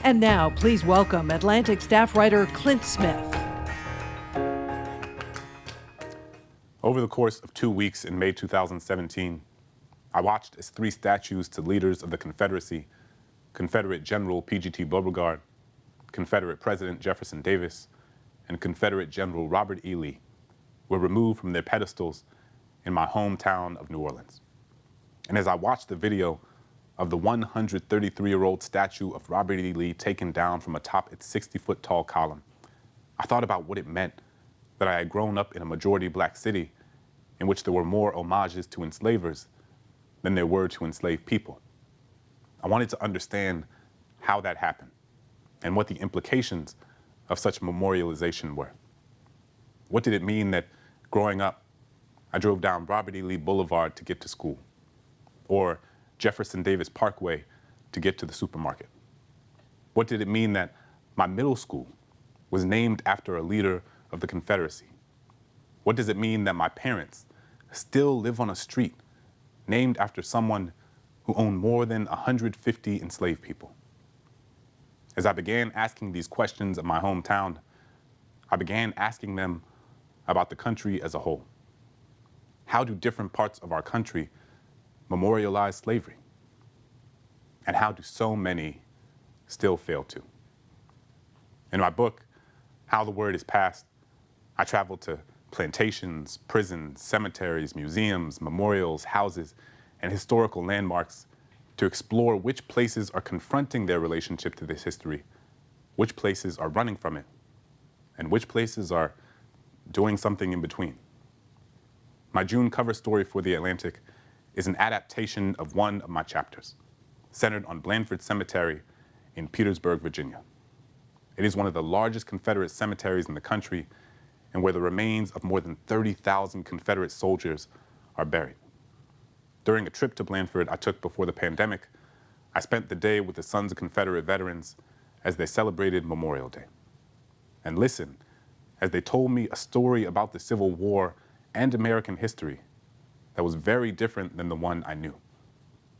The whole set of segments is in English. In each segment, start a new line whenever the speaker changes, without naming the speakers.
And now, please welcome Atlantic staff writer Clint Smith.
Over the course of 2 weeks in May 2017, I watched as 3 statues to leaders of the Confederacy, Confederate General P.G.T. Beauregard, Confederate President Jefferson Davis, and Confederate General Robert E. Lee, were removed from their pedestals in my hometown of New Orleans. And as I watched the video of the 133-year-old statue of Robert E. Lee taken down from atop its 60-foot tall column, I thought about what it meant that I had grown up in a majority black city in which there were more homages to enslavers than there were to enslaved people. I wanted to understand how that happened and what the implications of such memorialization were. What did it mean that growing up, I drove down Robert E. Lee Boulevard to get to school, or Jefferson Davis Parkway to get to the supermarket? What did it mean that my middle school was named after a leader of the Confederacy? What does it mean that my parents still live on a street named after someone who owned more than 150 enslaved people? As I began asking these questions of my hometown, I began asking them about the country as a whole. How do different parts of our country memorialize slavery? And how do so many still fail to? In my book, How the Word is Passed, I traveled to plantations, prisons, cemeteries, museums, memorials, houses, and historical landmarks to explore which places are confronting their relationship to this history, which places are running from it, and which places are doing something in between. My June cover story for The Atlantic is an adaptation of one of my chapters, centered on Blandford Cemetery in Petersburg, Virginia. It is one of the largest Confederate cemeteries in the country and where the remains of more than 30,000 Confederate soldiers are buried. During a trip to Blandford I took before the pandemic, I spent the day with the Sons of Confederate Veterans as they celebrated Memorial Day, and listened as they told me a story about the Civil War and American history that was very different than the one I knew,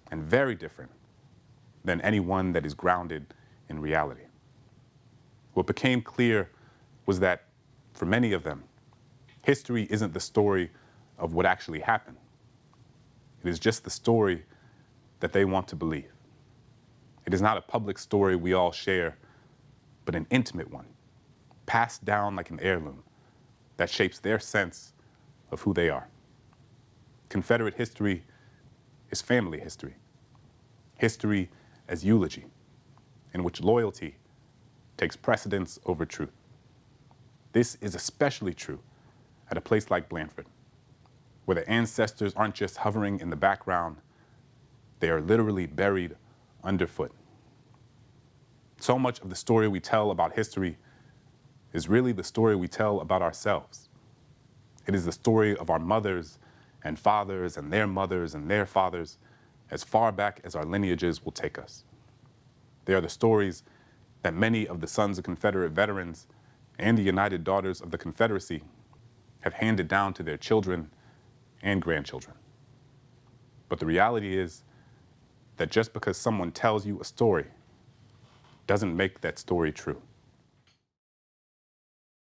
and very different than any one that is grounded in reality. What became clear was that, for many of them, history isn't the story of what actually happened. It is just the story that they want to believe. It is not a public story we all share, but an intimate one, passed down like an heirloom that shapes their sense of who they are. Confederate history is family history. History as eulogy, in which loyalty takes precedence over truth. This is especially true at a place like Blandford, where the ancestors aren't just hovering in the background, they are literally buried underfoot. So much of the story we tell about history is really the story we tell about ourselves. It is the story of our mothers and fathers and their mothers and their fathers, as far back as our lineages will take us. They are the stories that many of the Sons of Confederate Veterans and the United Daughters of the Confederacy have handed down to their children and grandchildren. But the reality is that just because someone tells you a story doesn't make that story true.